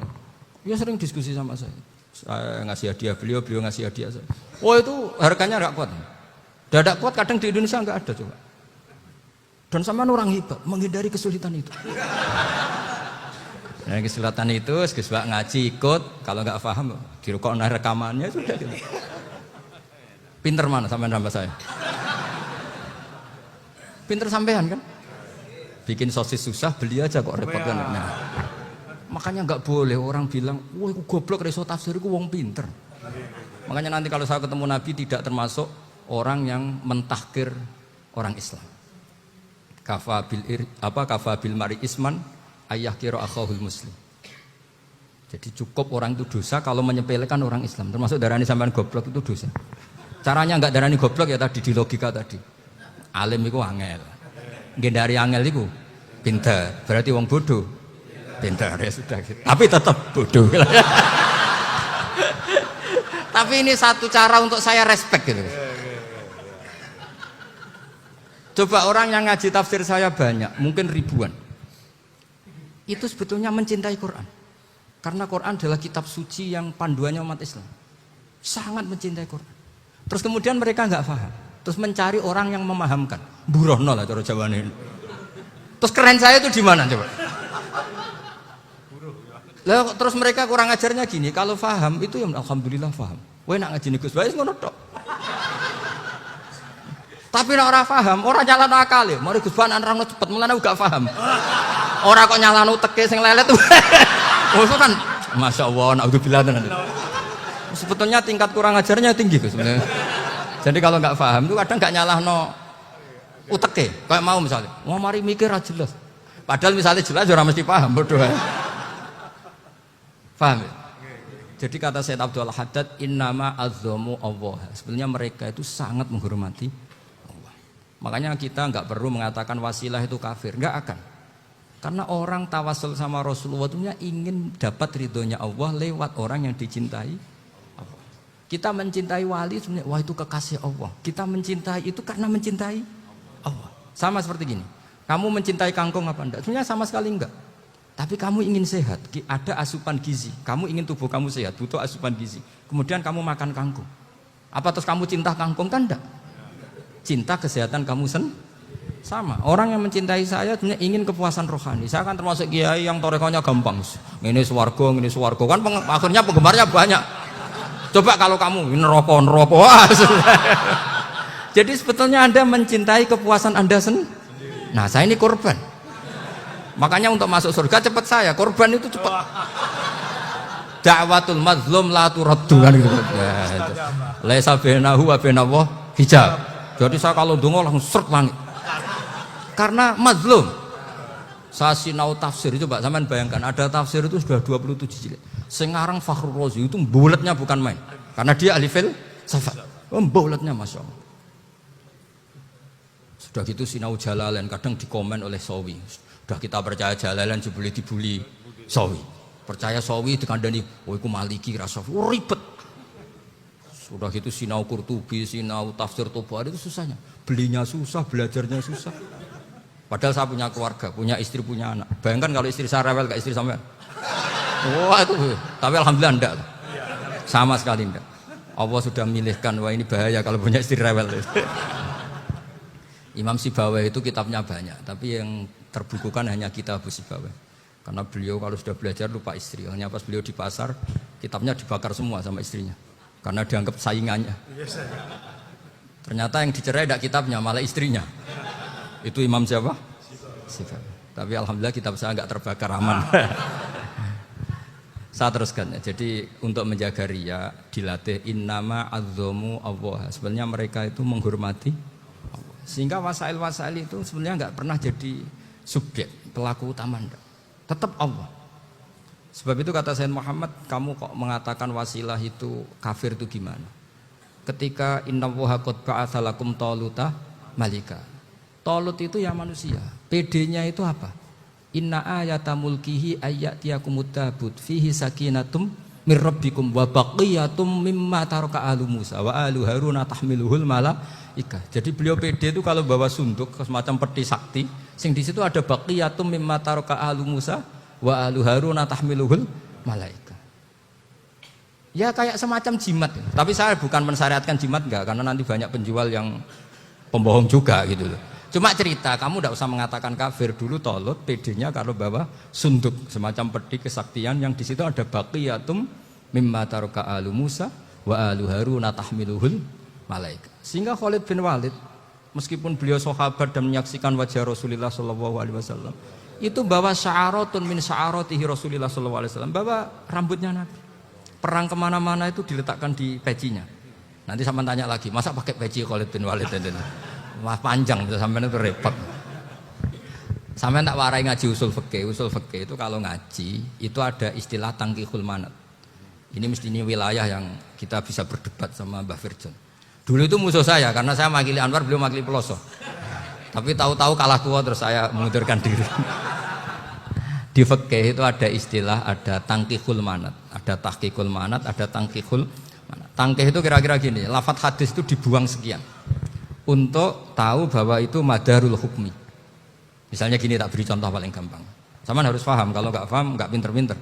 Dia sering diskusi sama saya. Saya ngasih hadiah beliau ngasih hadiah saya. Oh itu harganya nggak kuat. Dadak kuat kadang di Indonesia nggak ada coba. Dan sama orang hebat menghindari kesulitan itu. Nah, kesulitan itu, sebab ngaji ikut, kalau nggak paham dirukok rekamannya sudah. Gitu. Pinter mana sampean sama saya? Pinter sampean kan? Bikin sosis susah, beli aja kok repot kan? Nah, makanya nggak boleh orang bilang, wah aku goblok reso tafsir, aku wong pinter. Makanya nanti kalau saya ketemu Nabi tidak termasuk orang yang mentahkir orang Islam. Kafabil mari isman ayah kira akhahul muslim. Jadi cukup orang itu dosa kalau menyepelekan orang Islam. Termasuk darani sampean goblok itu dosa. Caranya enggak darani goblok ya tadi di logika tadi. Alim itu angel. Nggih dari angel itu pinter. Berarti wong bodoh. Pinter ya sudah gitu. Tapi tetap bodoh. Tapi ini satu cara untuk saya respect gitu. Coba orang yang ngaji tafsir saya banyak, mungkin ribuan. Itu sebetulnya mencintai Quran. Karena Quran adalah kitab suci yang panduannya umat Islam. Sangat mencintai Quran. Terus kemudian mereka nggak paham. Terus mencari orang yang memahamkan. Burohno lah cara Jawane. Terus keren saya itu di mana coba? Lah terus mereka kurang ajarnya gini, kalau paham itu ya alhamdulillah paham. Kowe nak ngaji Gus Bae ngono tok. Tapi nek ora paham, ora nyalano akal ya. Mari Gus Bae nerangno cepet mulane gak paham. Ora kok nyalano teke sing lelet. Oh itu kan Masya Allah, naudzubillah tenan. Sebetulnya tingkat kurang ajarnya tinggi Gus sebenarnya. Jadi kalau nggak paham itu kadang nggak nyalahno uteke. Kayak mau misalnya, wah mari mikir aja jelas. Padahal misalnya jelas ora mesti paham bodoh. Paham ya? Jadi kata Sayyid Abdul Haddad, innama azzamu Allah. Sebenarnya mereka itu sangat menghormati Allah. Makanya kita nggak perlu mengatakan wasilah itu kafir, nggak akan. Karena orang tawasul sama Rasulullah itu ingin dapat ridhonya Allah lewat orang yang dicintai Allah. Kita mencintai wali sebenarnya, wah itu kekasih Allah. Kita mencintai itu karena mencintai Allah. Sama seperti gini, kamu mencintai kangkung apa enggak? Sebenarnya sama sekali enggak. Tapi kamu ingin sehat, ada asupan gizi. Kamu ingin tubuh kamu sehat, butuh asupan gizi. Kemudian kamu makan kangkung. Apa terus kamu cinta kangkung? Kan enggak. Cinta kesehatan kamu sama. Orang yang mencintai saya sebenarnya ingin kepuasan rohani. Saya kan termasuk kiai yang torekonya gampang. Ini swarga, kan akhirnya penggemarnya banyak. Coba kalau kamu neraka. Wah, jadi sebetulnya Anda mencintai kepuasan Anda sendiri. Nah, saya ini korban. Makanya untuk masuk surga cepat saya, korban itu cepat. Da'watul mazlum la turaddu kan gitu. Laisa bainahu wa bainallah hijab. Jadi saya kalau donga langsung seret langit. Karena mazlum. Saya sinau tafsir itu Pak, sampean bayangkan ada tafsir itu sudah 27 jilid. Sekarang Fakhrur Razi itu bulatnya bukan main. Karena dia ahli filsafat. Bulatnya Masya Allah. Sudah gitu sinau Jalalain kadang dikomen oleh Sawi. Sudah kita percaya Jalalain boleh dibully Sawi. Percaya Sawi dikandani, oh iku Maliki rasafi, ribet. Sudah gitu sinau Qurtubi, sinau tafsir Tobari itu susahnya. Belinya susah, belajarnya susah. Padahal saya punya keluarga, punya istri, punya anak. Bayangkan kalau istri saya rewel kayak istri sampean. Wah itu, tapi alhamdulillah enggak. Sama sekali enggak. Allah sudah memilihkan, wah ini bahaya kalau punya istri rewel. Imam Sibawai itu kitabnya banyak, tapi yang terbukukan hanya kitab Sibawai. Karena beliau kalau sudah belajar lupa istri. Hanya pas beliau di pasar, kitabnya dibakar semua sama istrinya. Karena dianggap saingannya. Ternyata yang dicerai tidak kitabnya, malah istrinya. Itu Imam siapa? Sibawai. Tapi alhamdulillah kitab saya nggak terbakar, aman. Saya teruskan ya. Jadi untuk menjaga riya dilatih innama azzamu Allah. Sebenarnya mereka itu menghormati Allah. Sehingga wasail-wasail itu sebenarnya enggak pernah jadi subjek, pelaku utama enggak. Tetap Allah. Sebab itu kata Sayyid Muhammad, kamu kok mengatakan wasilah itu kafir itu gimana? Ketika innallaha qad ba'atsa lakum taluta malika. Talut itu ya manusia. PD-nya itu apa? Inna ayata mulkihi ayyatiyakumut tabut fihi sakinatum mir rabbikum wa baqiyatum mimma taraka alu Musa wa alu Harun tahmiluhul malaikah. Jadi beliau PD itu kalau bawa sunduk semacam peti sakti, sing di situ ada baqiyatum mimma taraka alu Musa wa alu Harun tahmiluhul malaikah. Ya kayak semacam jimat. Tapi saya bukan mensyariatkan jimat enggak, karena nanti banyak penjual yang pembohong juga gitu loh. Cuma cerita, kamu tidak usah mengatakan kafir. Dulu Tolut PD-nya kalau bawa sunduk semacam peti kesaktian yang di situ ada baqiyatum mimma taraka alu Musa wa alu Harun tahmiluhul malaika. Sehingga Khalid bin Walid meskipun beliau sahabat dan menyaksikan wajah Rasulullah sallallahu alaihi wasallam, itu bawa sya'aratun min sya'aratihi Rasulullah sallallahu alaihi wasallam, bawa rambutnya Nabi. Perang kemana-mana itu diletakkan di pecinya. Nanti sama tanya lagi, masa pakai peci Khalid bin Walid itu? Wah panjang itu sampai itu repot. Sampai tak warai ngaji usul fikih. Usul fikih itu kalau ngaji itu ada istilah tangkihul manat. Ini mesti ini wilayah yang kita bisa berdebat sama Mbah Firjon. Dulu itu musuh saya karena saya makili Anwar, beliau makili Peloso. Tapi tahu-tahu kalah tua terus saya mengundurkan diri. Di fikih itu ada istilah, ada tangkihul manat, ada tahqiqul manat, ada tangkihul manat. Tangkih itu kira-kira gini, lafadz hadis itu dibuang sekian untuk tahu bahwa itu madarul hukmi. Misalnya gini, tak beri contoh paling gampang. Sama harus paham, kalau nggak paham nggak pinter-pinter.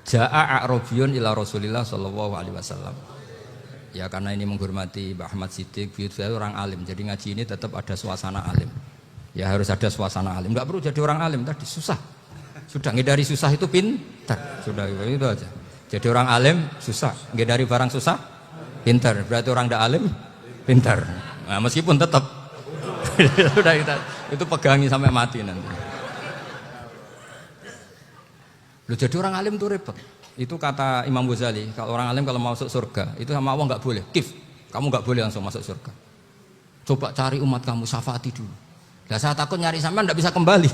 Ja'a a'rabiyun ila Rasulillah sallallahu alaihi wasallam. Ya karena ini menghormati Mbah Ahmad Siddiq, beliau orang alim. Jadi ngaji ini tetap ada suasana alim. Ya harus ada suasana alim. Nggak perlu jadi orang alim tadi susah. Sudah ngedari susah itu pintar. Sudah itu aja. Jadi orang alim susah, ngedari barang susah pintar. Berarti orang tidak alim pintar. Nah, meskipun tetap sudah itu pegangi sampai mati nanti. Loh, jadi orang alim itu repot. Itu kata Imam Ghazali, kalau orang alim kalau mau masuk surga itu sama Allah nggak boleh. Kif, kamu nggak boleh langsung masuk surga. Coba cari umat kamu, syafaati dulu. Nah, saya takut nyari sampean nggak bisa kembali.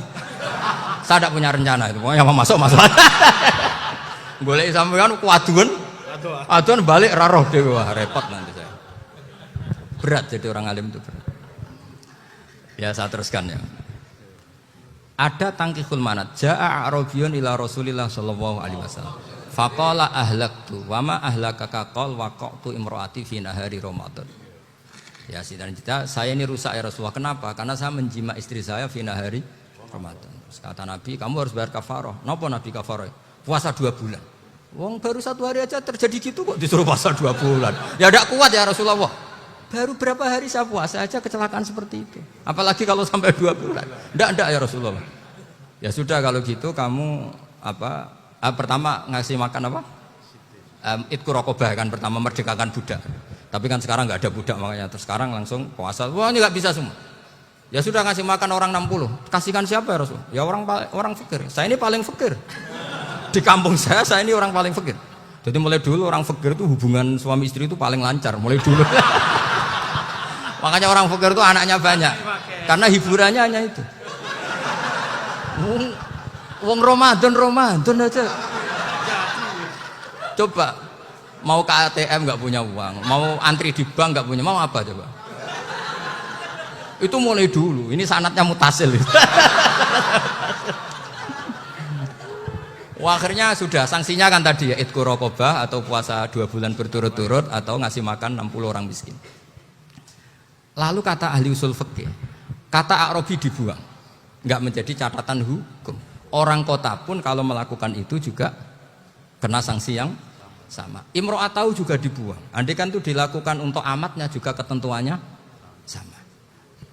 Saya tidak punya rencana itu. Pokoknya mau masuk. Boleh sampean kuaduan, aduan balik raroh dewe, wah repot nanti saya. Berat jadi orang alim itu berat. Ya saya teruskan ya. Ada tangkihul manat. Ja'a a'rabiyun ila Rasulillah sallallahu alaihi wasallam. Faqala ahlaktu wa ma ahlakaka qal waqa'tu imraati fi nahari Ramadan. Ya sidang kita, saya ini rusak ya Rasulullah. Kenapa? Karena saya menjima istri saya fi nahari Ramadan. Terus kata Nabi, kamu harus bayar kafarah. Napa Nabi kafarah? Puasa 2 bulan. Wong baru 1 hari aja terjadi gitu kok disuruh puasa 2 bulan. Ya tidak kuat ya Rasulullah. Baru berapa hari saya puasa aja kecelakaan seperti itu. Apalagi kalau sampai 2 bulan. Enggak ya Rasulullah. Ya sudah kalau gitu kamu pertama ngasih makan apa? Itqu raqabah kan, pertama merdekakan budak. Tapi kan sekarang enggak ada budak makanya terus sekarang langsung puasa. Wah ini enggak bisa semua. Ya sudah ngasih makan orang 60. Kasihkan siapa ya Rasul? Ya orang fakir. Saya ini paling fakir. Di kampung saya ini orang paling fakir. Jadi mulai dulu orang fakir itu hubungan suami istri itu paling lancar mulai dulu. Makanya orang fakir itu anaknya banyak. Karena hiburannya hanya itu. Wong Ramadan aja. Coba mau ke ATM nggak punya uang, mau antri di bank nggak punya, mau apa coba? Itu mulai dulu. Ini sanatnya mutasil. Wah, akhirnya sudah sanksinya kan tadi ya itqu raqabah atau puasa 2 bulan berturut-turut atau ngasih makan 60 orang miskin. Lalu kata ahli usul fikih, kata a'rabi dibuang, nggak menjadi catatan hukum. Orang kota pun kalau melakukan itu juga kena sanksi yang sama. Imro'atau juga dibuang. Andai kan itu dilakukan untuk amatnya juga ketentuannya sama.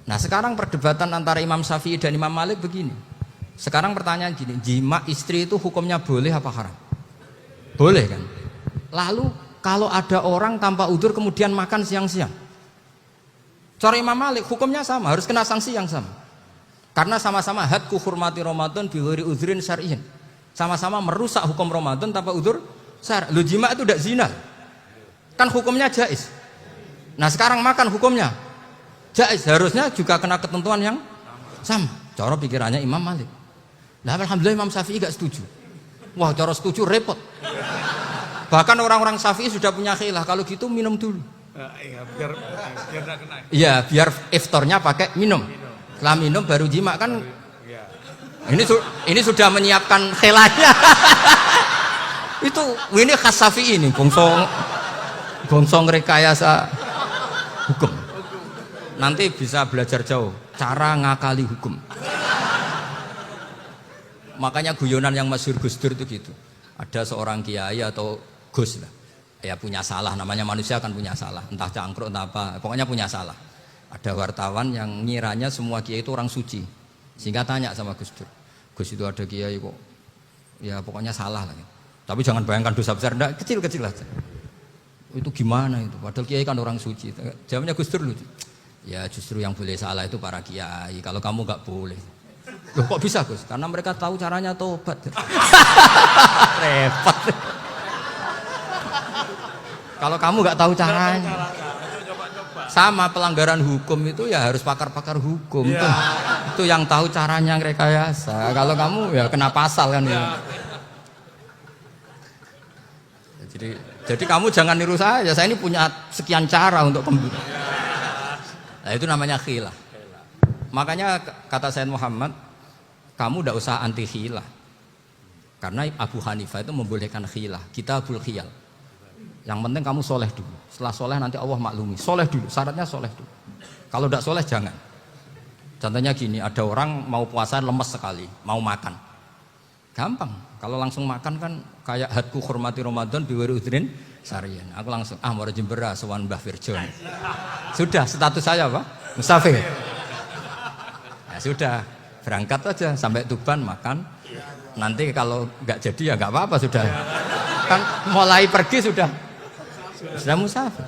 Nah sekarang perdebatan antara Imam Syafi'i dan Imam Malik begini. Sekarang pertanyaan gini, jima istri itu hukumnya boleh apa haram? Boleh kan? Lalu kalau ada orang tanpa udzur kemudian makan siang-siang, cara Imam Malik hukumnya sama, harus kena sanksi yang sama. Karena sama-sama hadku hurmati Ramadan bi ghairi udzrin syar'iyyin. Sama-sama merusak hukum Ramadan tanpa udzur syar'i. Lu jima itu tidak zina. Kan hukumnya jaiz. Nah, sekarang makan hukumnya jaiz, harusnya juga kena ketentuan yang sama. Cara pikirannya Imam Malik. Nah, alhamdulillah Imam Syafi'i gak setuju. Wah, cara setuju repot. Bahkan orang-orang Syafi'i sudah punya khilah, kalau gitu minum dulu. Biar gak kena. Iya, biar iftarnya pakai minum. Setelah minum baru jima kan. Ini sudah menyiapkan khilahnya. Ini khas Syafi'i ini, bongsong rekayasa hukum. Nanti bisa belajar jauh cara ngakali hukum. Makanya guyonan yang masyhur Gus Dur itu gitu. Ada seorang kiai atau Gus lah, ya punya salah, namanya manusia kan punya salah, entah cangkruk entah apa, pokoknya punya salah. Ada wartawan yang ngiranya semua kiai itu orang suci, sehingga tanya sama Gus Dur, Gus itu ada kiai kok, ya pokoknya salah lah. Tapi jangan bayangkan dosa besar, enggak, kecil-kecil aja. Itu gimana itu? Padahal kiai kan orang suci. Jawabnya Gus Dur lucu. Ya justru yang boleh salah itu para kiai. Kalau kamu nggak boleh. Loh, kok bisa Gus? Karena mereka tahu caranya tobat. Repot. Kalau kamu nggak tahu caranya. Sama pelanggaran hukum itu ya harus pakar-pakar hukum. Itu yang tahu caranya rekayasa. Kalau kamu ya kena pasal kan ya. Jadi kamu jangan niru saya ini punya sekian cara untuk kembali. Nah, itu namanya khilah. Makanya kata Sayyid Muhammad, kamu tidak usah anti khilah. Karena Abu Hanifah itu membolehkan khilah, kitabul khiyal. Yang penting kamu soleh dulu. Setelah soleh nanti Allah maklumi. Soleh dulu, syaratnya soleh dulu. Kalau tidak soleh jangan. Contohnya gini, ada orang mau puasa lemes sekali, mau makan. Gampang, kalau langsung makan kan kayak hadku hormati Ramadan biwari udrin sarian. Aku langsung mau jembera sowan Mbah Firjon. Sudah status saya apa? Musafir. Ya sudah, berangkat aja sampai Tuban makan. Nanti kalau nggak jadi ya nggak apa-apa sudah. Kan mulai pergi sudah musafir.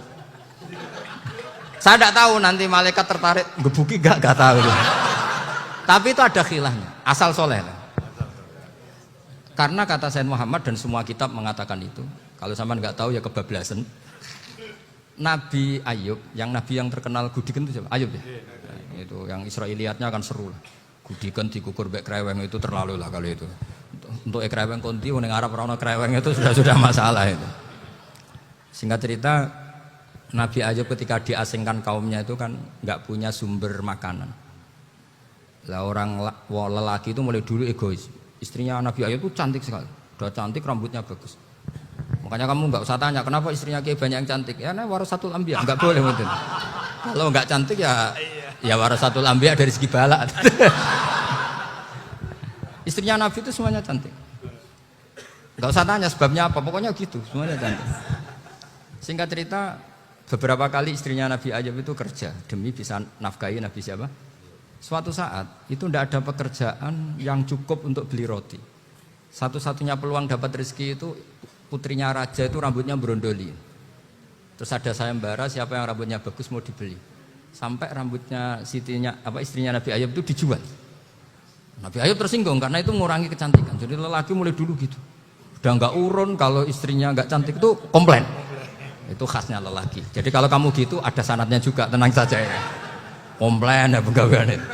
Saya tidak tahu nanti malaikat tertarik gebuki nggak tahu. Tapi itu ada khilahnya, asal soleh. Karena kata Sayyid Muhammad dan semua kitab mengatakan itu. Kalau sama nggak tahu ya kebablasan. Nabi Ayub, nabi yang terkenal Gudiken itu siapa? Ayub ya. Nah, itu yang Israiliyatnya kan seru lah. Gudiken dikukur bek kreweng itu terlalu lah kalau itu. Untuk kreweng konti ning Arab ora ono kreweng itu sudah masalah itu. Singkat cerita, Nabi Ayub ketika diasingkan kaumnya itu kan nggak punya sumber makanan. Lah orang lelaki itu mulai dulu egois. Istrinya Nabi Ayub itu cantik sekali, udah cantik, rambutnya bagus. Makanya kamu nggak usah tanya kenapa istrinya kayak banyak yang cantik. Ya, warasatul anbiya, nggak boleh mungkin. Kalau nggak cantik ya warasatul anbiya dari segi balak. Istrinya Nabi itu semuanya cantik. Nggak usah tanya sebabnya apa, pokoknya gitu, semuanya cantik. Singkat cerita, beberapa kali istrinya Nabi Ayub itu kerja demi bisa nafkahi Nabi siapa? Suatu saat itu tidak ada pekerjaan yang cukup untuk beli roti. Satu-satunya peluang dapat rezeki itu putrinya raja itu rambutnya berondoli. Terus ada sayembara siapa yang rambutnya bagus mau dibeli. Sampai rambutnya istrinya Nabi Ayub itu dijual. Nabi Ayub tersinggung karena itu mengurangi kecantikan. Jadi lelaki mulai dulu gitu. Udah nggak urun kalau istrinya nggak cantik itu komplain. Itu khasnya lelaki. Jadi kalau kamu gitu ada sanadnya juga, tenang saja ya. Komplain ya pegawaian itu.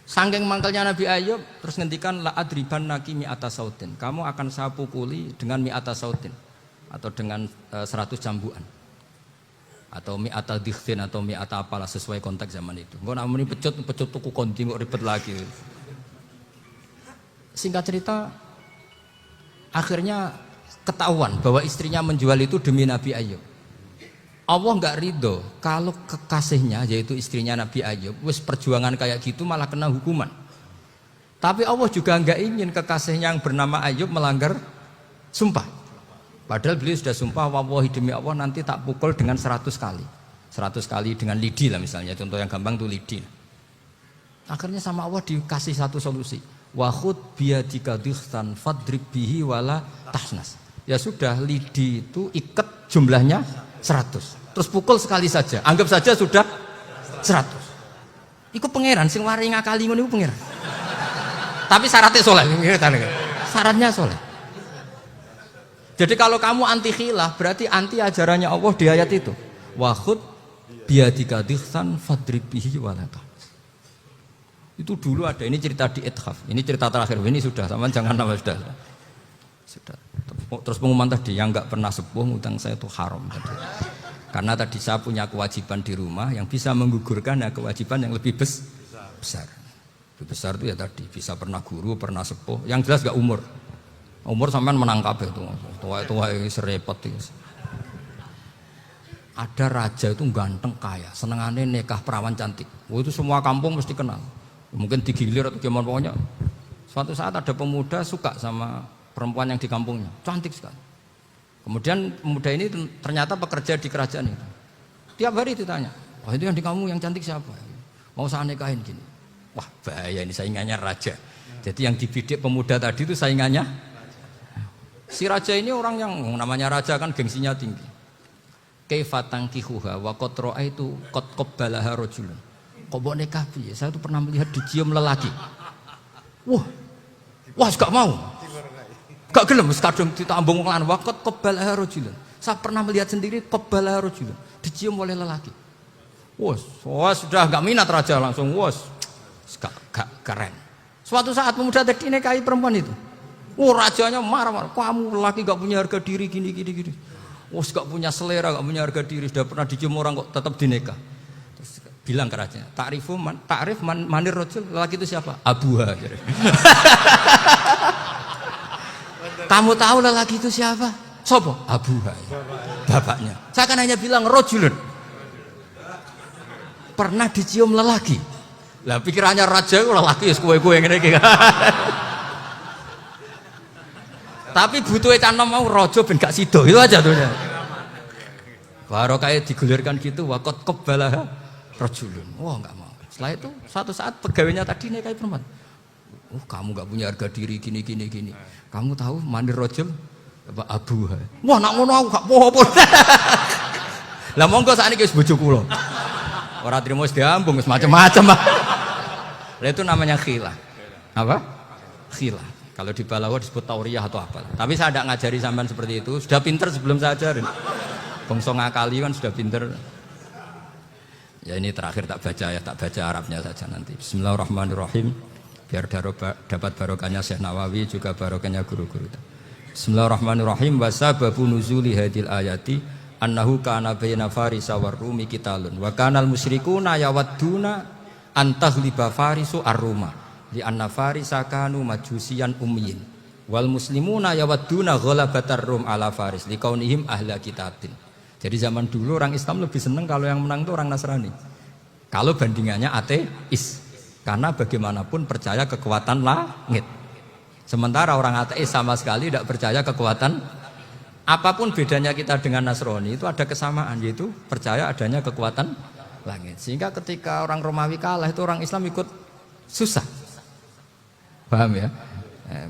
Saking mangkelnya Nabi Ayub terus ngendikan la adriban naki mi'ata sautin. Kamu akan saya pukuli dengan mi'ata sautin atau dengan 100 cambukan. Atau mi'ata dikhtin atau mi'ata apalah sesuai konteks zaman itu. Engko nek muni pecut tuku konti kok ribet lagi. Singkat cerita akhirnya ketahuan bahwa istrinya menjual itu demi Nabi Ayub. Allah nggak ridho kalau kekasihnya yaitu istrinya Nabi Ayub wis perjuangan kayak gitu malah kena hukuman. Tapi Allah juga nggak ingin kekasihnya yang bernama Ayub melanggar sumpah. Padahal beliau sudah sumpah wallahi demi Allah nanti tak pukul dengan 100 kali. 100 kali dengan lidi lah misalnya, contoh yang gampang tuh lidi. Akhirnya sama Allah dikasih satu solusi. Wa khud biyadika dikhtan fadrib bihi wala tahnas. Ya sudah, lidi itu ikat jumlahnya 100. Terus pukul sekali saja, anggap saja sudah 100. Iku pangeran sing wari ngakali ngono iku pangeran. Tapi syaratnya soleh. syaratnya soleh. Jadi kalau kamu anti khilaf berarti anti ajarannya Allah di ayat itu. Wa khud biyadika dikhsan fadrib bihi walata. Itu dulu ada, ini cerita di Ithaf. Ini cerita terakhir, ini sudah, sama jangan nama sudah. Terus pengumuman tadi, yang enggak pernah sepuh ngutang saya itu haram tadi. Karena tadi saya punya kewajiban di rumah yang bisa menggugurkan ya kewajiban yang lebih besar. Lebih besar itu ya tadi, bisa pernah guru, pernah sepuh. Yang jelas enggak umur. Umur sampean menangkap itu. Tua-tua serepot itu. Ada raja itu ganteng kaya, senengannya nikah perawan cantik. Itu semua kampung mesti kenal. Mungkin digilir atau gimana pokoknya. Suatu saat ada pemuda suka sama perempuan yang di kampungnya, cantik sekali. Kemudian pemuda ini ternyata pekerja di kerajaan itu. Tiap hari ditanya, wah itu yang di kamu yang cantik siapa? Mau saya nikahin gini. Wah bahaya ini saingannya raja. Jadi yang dibidik pemuda tadi itu saingannya. Si raja ini orang yang namanya raja kan gengsinya tinggi. Kaifatang kihuha wa qad ra'aitu qad qabbalaha rajulun. Kok mau nikah piye? Saya tuh pernah melihat dicium lelaki. Wah, gak mau. Gak gelem wis kadung ditambung lan waqat qabbalaha rajulun. Saya pernah melihat sendiri qabbalaha rajulun, dicium oleh lelaki. Wah, sudah gak minat raja langsung gak keren. Suatu saat pemuda tadi nikahi perempuan itu. Rajanya marah-marah. Kamu lelaki gak punya harga diri gini. Gak punya selera, gak punya harga diri, sudah pernah dicium orang kok tetap dinikah. Bilang ke raja, takrif manir rajul, lelaki itu siapa? Abuha. Kamu tahu lelaki itu siapa? Sopo? Abuha. Bapaknya. Saya kan hanya bilang rajulun. Pernah dicium lelaki. Lah pikirannya raja lelaki kue-kue ngene iki. Tapi butuh tanam mau raja ben gak sido. Itu aja tuh. Baru kayak digulirkan gitu waqat qabbalah rajulun. Wah enggak mau. Setelah itu suatu saat pegawainya tadi nikahi perempuan. Kamu enggak punya harga diri gini. Kamu tahu manir rajul apa abuha. Wah nak ngono aku gak apa-apa. Lah monggo sakniki wis bojo kula. Ora trimo wis diambung wis macam-macam. Lah itu namanya khilah. Apa? Khilah. Kalau di Balawa disebut tauriyah atau apa. Tapi saya tidak ngajari sampean seperti itu. Sudah pinter sebelum saya ajarin. Bangsa ngakali kan sudah pinter. Ya ini terakhir tak baca Arabnya saja nanti. Bismillahirrahmanirrahim. Biar dapat barokahnya Syekh Nawawi juga barokahnya guru-guru. Bismillahirrahmanirrahim. Wasababu nuzuli hadil ayati annahu kana baina farisa war rumi qitalun wa kanal musyrikuna yawadduna antaghliba farisu ar-ruma li anna farisa kanu majusiyan ummiyin wal muslimuna yawadduna ghalabatar rum ala faris liqaunihim ahla kitabin. Jadi zaman dulu orang Islam lebih senang kalau yang menang itu orang Nasrani. Kalau bandingannya ateis. Karena bagaimanapun percaya kekuatan langit. Sementara orang ateis sama sekali tidak percaya kekuatan. Apapun bedanya kita dengan Nasrani itu ada kesamaan, yaitu percaya adanya kekuatan langit. Sehingga ketika orang Romawi kalah itu orang Islam ikut susah. Paham ya?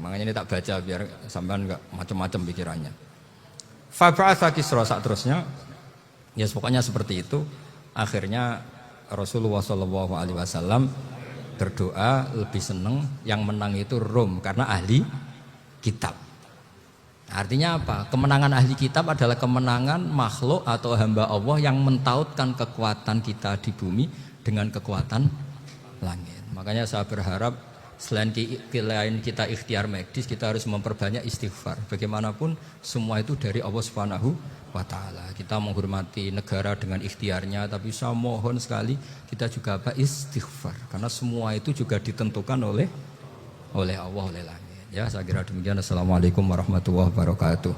Makanya ini tak baca biar sampean enggak macam-macam pikirannya. Fab'atha Kisra saat terusnya, ya pokoknya seperti itu. Akhirnya Rasulullah SAW berdoa lebih senang yang menang itu Rom karena ahli kitab. Artinya apa? Kemenangan ahli kitab adalah kemenangan makhluk atau hamba Allah yang mentautkan kekuatan kita di bumi dengan kekuatan langit. Makanya saya berharap selain kita ikhtiar medis, kita harus memperbanyak istighfar. Bagaimanapun semua itu dari Allah Subhanahu wa Ta'ala. Kita menghormati negara dengan ikhtiarnya, tapi saya mohon sekali kita juga istighfar, karena semua itu juga ditentukan oleh Allah, oleh langit. Ya, saya kira demikian. Assalamualaikum warahmatullahi wabarakatuh.